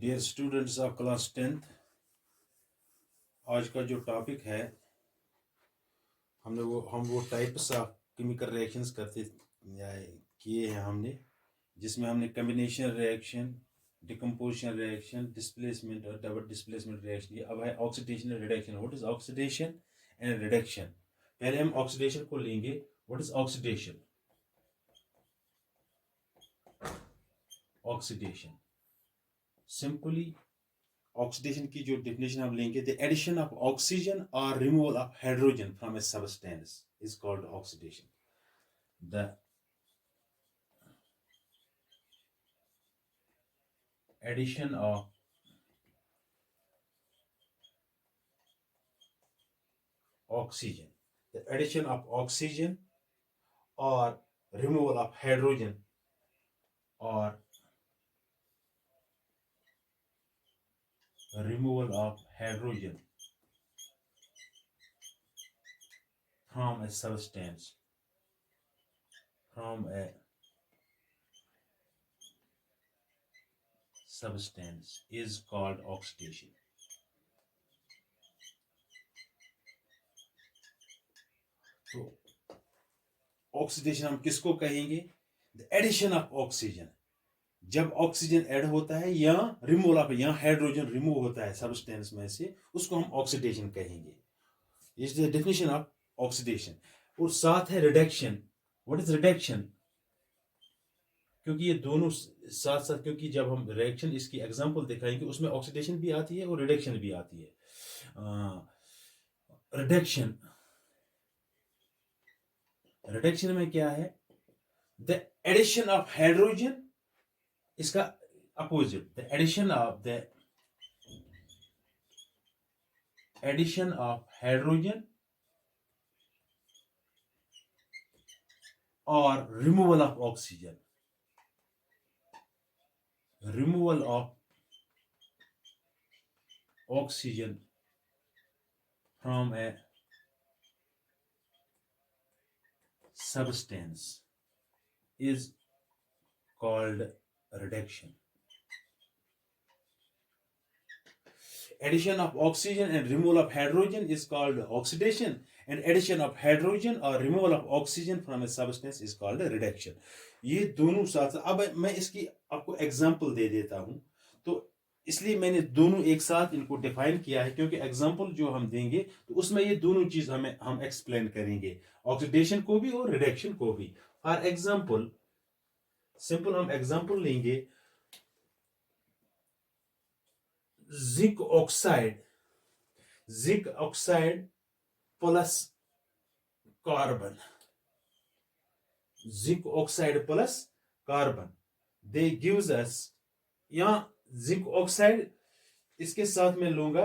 Dear students of class 10th, आज का जो टॉपिक है हम वो टाइप्स ऑफ केमिकल रिएक्शंस किए हैं हमने, जिसमें हमने combination reaction, decomposition reaction, displacement और डबल डिस्प्लेसमेंट रिएक्शन। अब है oxidation and reduction. What is oxidation and reduction? पहले हम ऑक्सीडेशन को लेंगे। What is oxidation? Oxidation simply oxidation की जो डेफिनेशन हम लेंगे, द एडिशन ऑफ ऑक्सीजन और removal of hydrogen from a substance is called oxidation. The addition of oxygen, the addition of oxygen और रिमूवल ऑफ हाइड्रोजन और removal of hydrogen from a substance is called oxidation. तो oxidation हम किसको कहेंगे? The addition of oxygen, जब oxygen add होता है या रिमूवल ऑफ, या हाइड्रोजन रिमूव होता है सबस्टेंस में से, उसको हम ऑक्सीडेशन कहेंगे। Is the definition of oxidation. और साथ है रिडक्शन। What is reduction? क्योंकि ये दोनों साथ साथ, क्योंकि जब हम रिएक्शन इसकी एग्जांपल दिखाएंगे उसमें ऑक्सीडेशन भी आती है और रिडक्शन भी आती है। रिडक्शन में क्या है? द एडिशन ऑफ हाइड्रोजन, इसका opposite, the addition of hydrogen और removal of oxygen, removal of oxygen from a substance is called reduction. Addition of oxygen and removal of hydrogen is called oxidation, and addition of hydrogen or removal of oxygen from a substance is called reduction. ये दोनों साथ। अब मैं इसकी आपको example दे देता हूं, तो इसलिए मैंने दोनों एक साथ इनको डिफाइन किया है, क्योंकि एग्जांपल जो हम देंगे तो उसमें ये दोनों चीज हम एक्सप्लेन करेंगे, ऑक्सीडेशन को भी और रिडक्शन को भी। फॉर एग्जांपल, सिंपल हम एग्जांपल लेंगे, zinc oxide plus carbon, zinc oxide plus carbon, they gives us, यहां जिंक ऑक्साइड, इसके साथ में लूंगा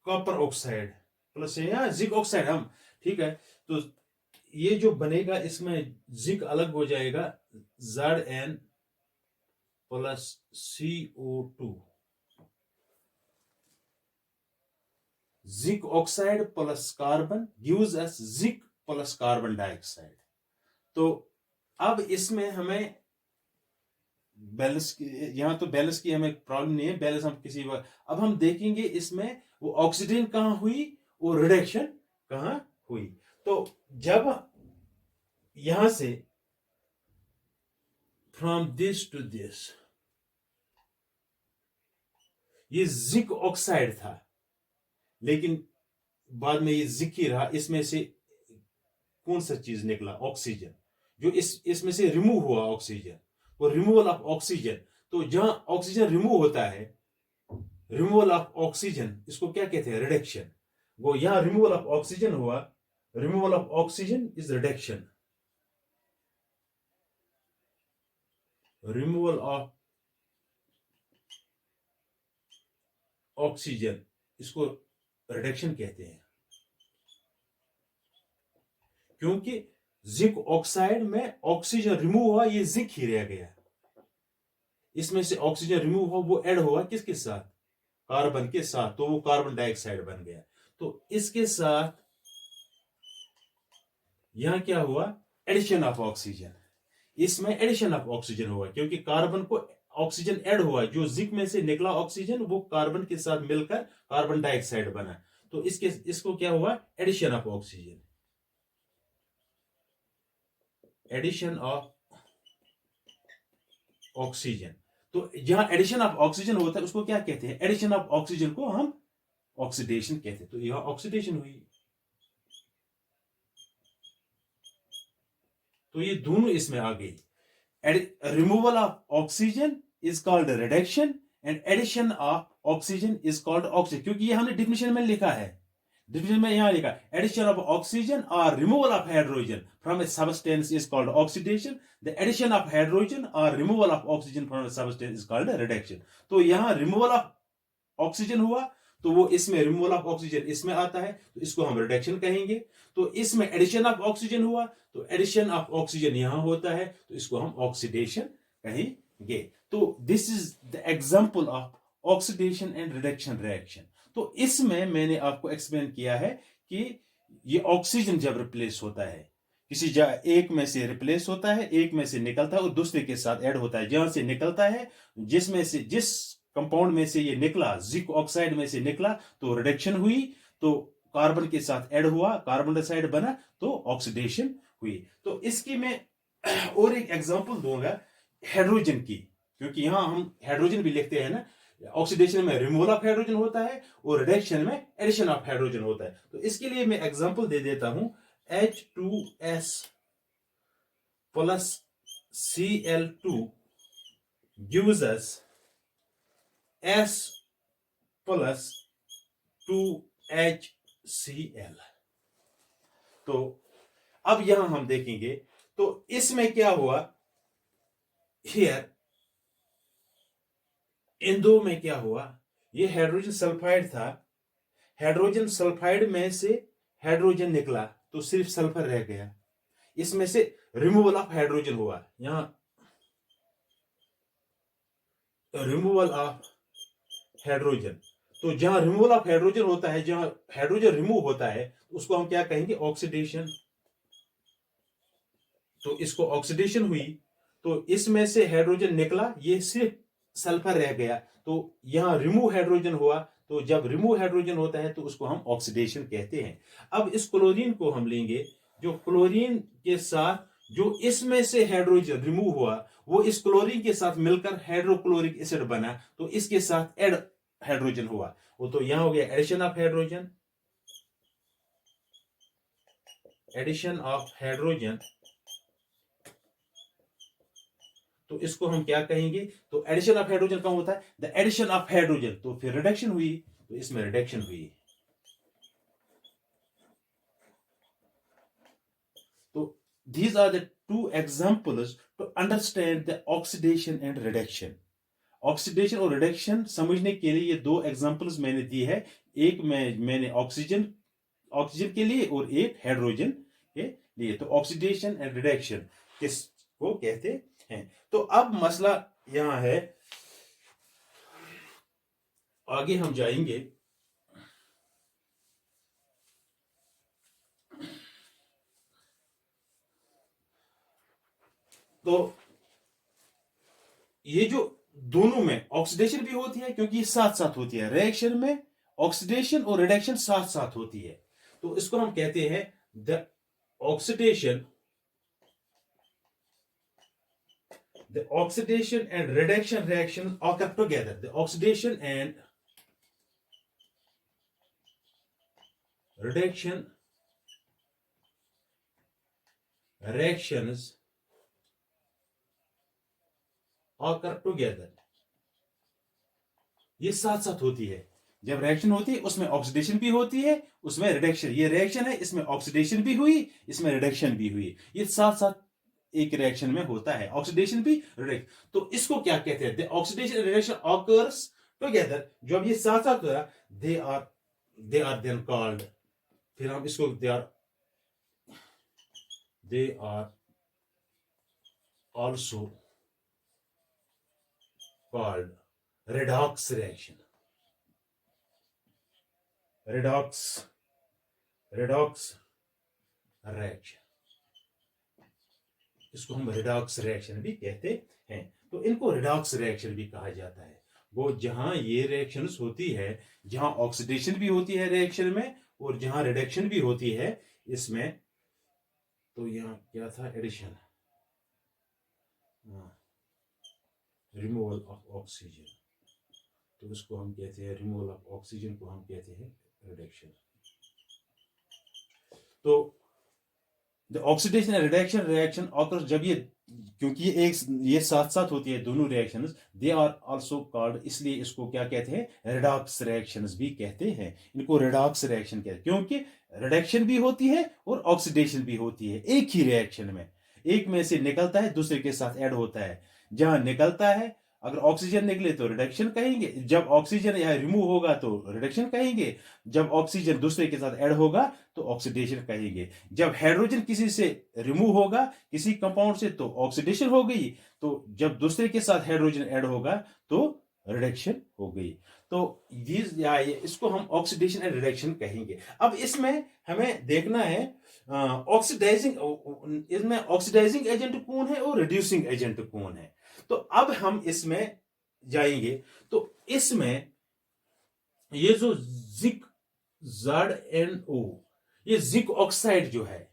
कॉपर ऑक्साइड प्लस या जिंक ऑक्साइड हम, ठीक है। तो ये जो बनेगा इसमें जिंक अलग हो जाएगा, Zn plus CO2, zinc oxide plus carbon gives us zinc plus carbon dioxide. तो अब इसमें हमें बैलेंस की, यहां तो बैलेंस की हमें प्रॉब्लम नहीं है, बैलेंस हम किसी वक्त, अब हम देखेंगे इसमें वो ऑक्सीडेशन कहां हुई और रिडक्शन कहां हुई। तो जब यहां से फ्रॉम दिस टू दिस, ये जिंक ऑक्साइड था, लेकिन बाद में ये जिंक ही रहा, इसमें से कौन सा चीज निकला? ऑक्सीजन, जो इसमें से रिमूव हुआ ऑक्सीजन, वो रिमूवल ऑफ ऑक्सीजन। तो जहां ऑक्सीजन रिमूव होता है, रिमूवल ऑफ ऑक्सीजन, इसको क्या कहते हैं? रिडक्शन। वो यहां रिमूवल ऑफ ऑक्सीजन हुआ, removal of oxygen is reduction, removal of oxygen, इसको रिडक्शन कहते हैं, क्योंकि जिंक ऑक्साइड में ऑक्सीजन रिमूव हुआ, ये जिंक ही रह गया, इसमें से ऑक्सीजन रिमूव हुआ, वो ऐड हुआ किसके साथ? कार्बन के साथ, तो वो कार्बन डाइऑक्साइड बन गया। तो इसके साथ यहां क्या हुआ? एडिशन ऑफ ऑक्सीजन, इसमें एडिशन ऑफ ऑक्सीजन हुआ, क्योंकि कार्बन को ऑक्सीजन ऐड हुआ, जो जिंक में से निकला ऑक्सीजन वो कार्बन के साथ मिलकर कार्बन डाइऑक्साइड बना, तो इसको क्या हुआ, addition of oxygen, addition of oxygen. तो जहां एडिशन ऑफ ऑक्सीजन होता है उसको क्या कहते हैं, एडिशन ऑफ ऑक्सीजन को हम ऑक्सीडेशन कहते हैं। तो यह ऑक्सीडेशन हुई। तो ये दोनों इसमें आ गई। Removal of oxygen is called reduction and addition of oxygen is called oxygen, क्योंकि ये हमने डिफिनेशन में लिखा है, डिफिनेशन में यहां लिखा एडिशन ऑफ ऑक्सीजन और removal of hydrogen from a substance is called oxidation, the addition of hydrogen और removal of oxygen from a substance is called reduction. तो यहां रिमूवल ऑफ ऑक्सीजन हुआ तो वो इसमें रिमूवल ऑफ ऑक्सीजन इसमें आता है, तो इसको हम रिडक्शन कहेंगे। तो इसमें एडिशन ऑफ ऑक्सीजन हुआ तो एडिशन ऑफ ऑक्सीजन यहां होता है, तो इसको हम ऑक्सीडेशन कहेंगे। तो this is the example of oxidation and reduction reaction. तो इसमें मैंने आपको एक्सप्लेन किया है कि ये ऑक्सीजन जब रिप्लेस होता है, किसी एक में से रिप्लेस होता है, एक में से निकलता है और दूसरे के साथ ऐड होता है। जहां से निकलता है, जिस कंपाउंड में से ये निकला, जिंक ऑक्साइड में से निकला, तो रिडक्शन हुई, तो कार्बन के साथ ऐड हुआ, कार्बन डाइऑक्साइड बना, तो ऑक्सीडेशन हुई। तो इसकी मैं और एक एग्जांपल दूंगा हाइड्रोजन की, क्योंकि यहां हम हाइड्रोजन भी लिखते हैं ना, ऑक्सीडेशन में रिमूवल ऑफ हाइड्रोजन होता है और रिडक्शन में एडिशन ऑफ हाइड्रोजन होता है। तो इसके लिए मैं एग्जांपल दे देता हूं, H2S plus Cl2 gives us S plus 2HCl। तो अब यहां हम देखेंगे, तो इसमें क्या हुआ, हियर इन दो में क्या हुआ, ये हाइड्रोजन सल्फाइड था, हाइड्रोजन सल्फाइड में से हाइड्रोजन निकला तो सिर्फ सल्फर रह गया, इसमें से रिमूवल ऑफ हाइड्रोजन हुआ, यहां रिमूवल ऑफ हाइड्रोजन। तो जहां रिमूवल ऑफ हाइड्रोजन होता है, जहां हाइड्रोजन रिमूव होता है, उसको हम क्या कहेंगे, ऑक्सीडेशन। तो इसको ऑक्सीडेशन हुई, तो इसमें से हाइड्रोजन निकला, ये सिर्फ सल्फर रह गया, तो यहां रिमूव हाइड्रोजन हुआ। तो जब रिमूव हाइड्रोजन होता है तो उसको हम ऑक्सीडेशन कहते हैं। अब इस क्लोरीन को हम लेंगे, जो क्लोरीन के साथ जो इसमें से हाइड्रोजन रिमूव हुआ वो इस क्लोरीन के साथ मिलकर हाइड्रोक्लोरिक एसिड बना, तो इसके साथ एड हाइड्रोजन हुआ, वो तो यहां हो गया addition of hydrogen, addition of hydrogen. तो इसको हम क्या कहेंगे, तो एडिशन ऑफ हाइड्रोजन कौन होता है, द एडिशन ऑफ हाइड्रोजन, तो फिर रिडक्शन हुई, तो इसमें रिडक्शन हुई। तो these are the two examples to understand the oxidation and reduction। Oxidation और रिडक्शन समझने के लिए ये दो एग्जांपल्स मैंने दी है, एक मैंने ऑक्सीजन के लिए और एक हाइड्रोजन के लिए। तो ऑक्सीडेशन एंड रिडक्शन किसको कहते हैं। तो अब मसला यहां है, आगे हम जाएंगे। तो ये जो दोनों में ऑक्सीडेशन भी होती है, क्योंकि साथ साथ होती है, रिएक्शन में ऑक्सीडेशन और रिडक्शन साथ साथ होती है, तो इसको हम कहते हैं the oxidation and reduction reaction occur together। The oxidation and reduction reactions occur together। ये साथ साथ होती है, जब रिएक्शन होती है उसमें ऑक्सीडेशन भी होती है, उसमें रिडक्शन, ये रिएक्शन है इसमें ऑक्सीडेशन भी हुई, इसमें रिडक्शन भी हुई, ये साथ साथ एक रिएक्शन में होता है, ऑक्सीडेशन भी रिडक्शन। तो इसको क्या कहते हैं, the oxidation and reduction occurs together. जब ये साथ साथ होता है, दे आर देन कॉल्ड, फिर हम इसको they are also called redox reaction। redox reaction, इसको हम redox reaction भी कहते हैं। तो इनको रिडॉक्स रिएक्शन भी कहा जाता है। वो जहां ये रिएक्शंस होती है, जहां ऑक्सीडेशन भी होती है रिएक्शन में और जहां रिडक्शन भी होती है इसमें, तो यहाँ क्या था, एडिशन, रिमूवल ऑफ ऑक्सीजन, तो इसको हम कहते हैं, रिमूवल ऑफ ऑक्सीजन को हम कहते हैं रिडक्शन। तो the oxidation and reduction reaction occur, जब ये, क्योंकि ये साथ साथ होती है दोनों reactions, they are also called, इसलिए इसको क्या कहते हैं, रिडॉक्स रिएक्शंस भी कहते हैं। इनको रिडॉक्स रिएक्शन कहते हैं क्योंकि रिडक्शन भी होती है और ऑक्सीडेशन भी होती है एक ही रिएक्शन में। एक में से निकलता है, दूसरे के साथ ऐड होता है। जहां निकलता है, अगर ऑक्सीजन निकले तो रिडक्शन कहेंगे, जब ऑक्सीजन यहाँ रिमूव होगा तो रिडक्शन कहेंगे, जब ऑक्सीजन दूसरे के साथ ऐड होगा तो ऑक्सीडेशन कहेंगे। जब हाइड्रोजन किसी से रिमूव होगा, किसी कंपाउंड से, तो ऑक्सीडेशन हो गई, तो जब दूसरे के साथ हाइड्रोजन ऐड होगा तो रिडक्शन हो गई। तो इसको हम ऑक्सीडेशन एंड रिडक्शन कहेंगे। अब इसमें हमें देखना है ऑक्सीडाइजिंग, इसमें ऑक्सीडाइजिंग एजेंट कौन है और रिड्यूसिंग एजेंट कौन है। तो अब हम इसमें जाएंगे, तो इसमें ये जो जिंक ZnO, ये जिंक ऑक्साइड जो है,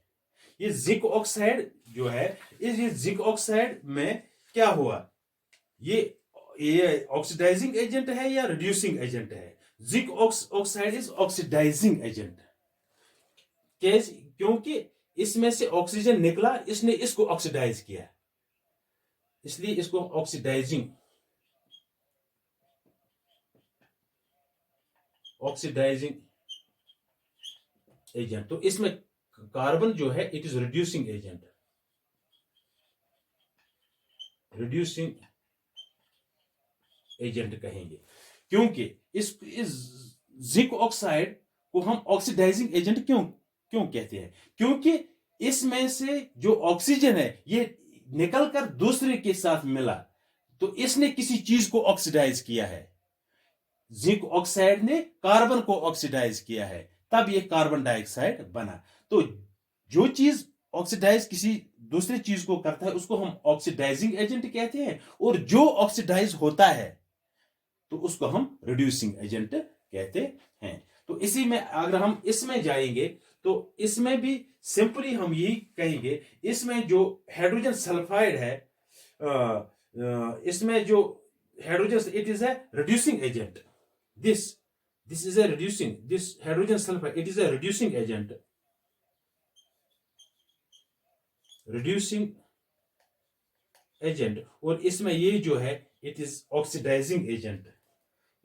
ये जिंक ऑक्साइड जो है, ये जिंक ऑक्साइड में क्या हुआ, ये ऑक्सीडाइजिंग एजेंट है या रिड्यूसिंग एजेंट है। Zinc oxide is oxidising agent, क्योंकि इसमें से ऑक्सीजन निकला, इसने इसको ऑक्सीडाइज किया, इसलिए इसको ऑक्सीडाइजिंग एजेंट। तो इसमें कार्बन जो है it is reducing agent, reducing agent कहेंगे, क्योंकि इस जिंक ऑक्साइड को हम ऑक्सीडाइजिंग एजेंट क्यों कहते हैं, क्योंकि इसमें से जो ऑक्सीजन है ये निकलकर दूसरे के साथ मिला, तो इसने किसी चीज को ऑक्सीडाइज किया है। जिंक ऑक्साइड ने कार्बन को ऑक्सीडाइज किया है, तब ये कार्बन डाइऑक्साइड बना। तो जो चीज ऑक्सीडाइज किसी दूसरे चीज को करता है उसको हम ऑक्सीडाइजिंग एजेंट कहते हैं, और जो ऑक्सीडाइज होता है तो उसको हम रिड्यूसिंग एजेंट कहते हैं। तो इसी में अगर हम इसमें जाएंगे तो इसमें भी सिंपली हम यही कहेंगे, इसमें जो हाइड्रोजन सल्फाइड है, इसमें जो hydrogen, it is a reducing agent, this is a reducing, this hydrogen sulphide it is a reducing agent, reducing agent. और इसमें ये जो है it is oxidising agent,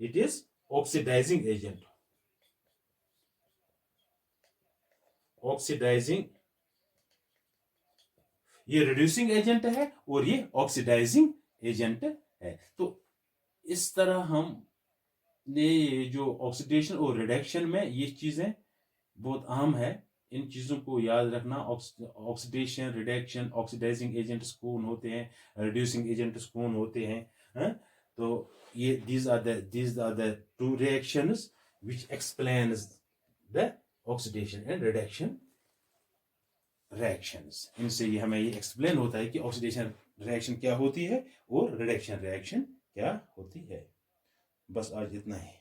it is oxidising agent, oxidising, ये reducing agent है और ये oxidising agent है। तो इस तरह हम ने जो ऑक्सीडेशन और रिडक्शन में ये चीजें बहुत अहम है, इन चीजों को याद रखना। ऑक्सीडेशन, रिडक्शन, ऑक्सीडाइजिंग एजेंट्स कौन होते हैं, रिड्यूसिंग एजेंट्स कौन होते हैं, तो ये these are the two reactions which explains the oxidation and reduction reactions। इनसे ये हमें ये एक्सप्लेन होता है कि ऑक्सीडेशन रिएक्शन क्या होती है और रिडक्शन रिएक्शन क्या होती है। बस आज इतना ही।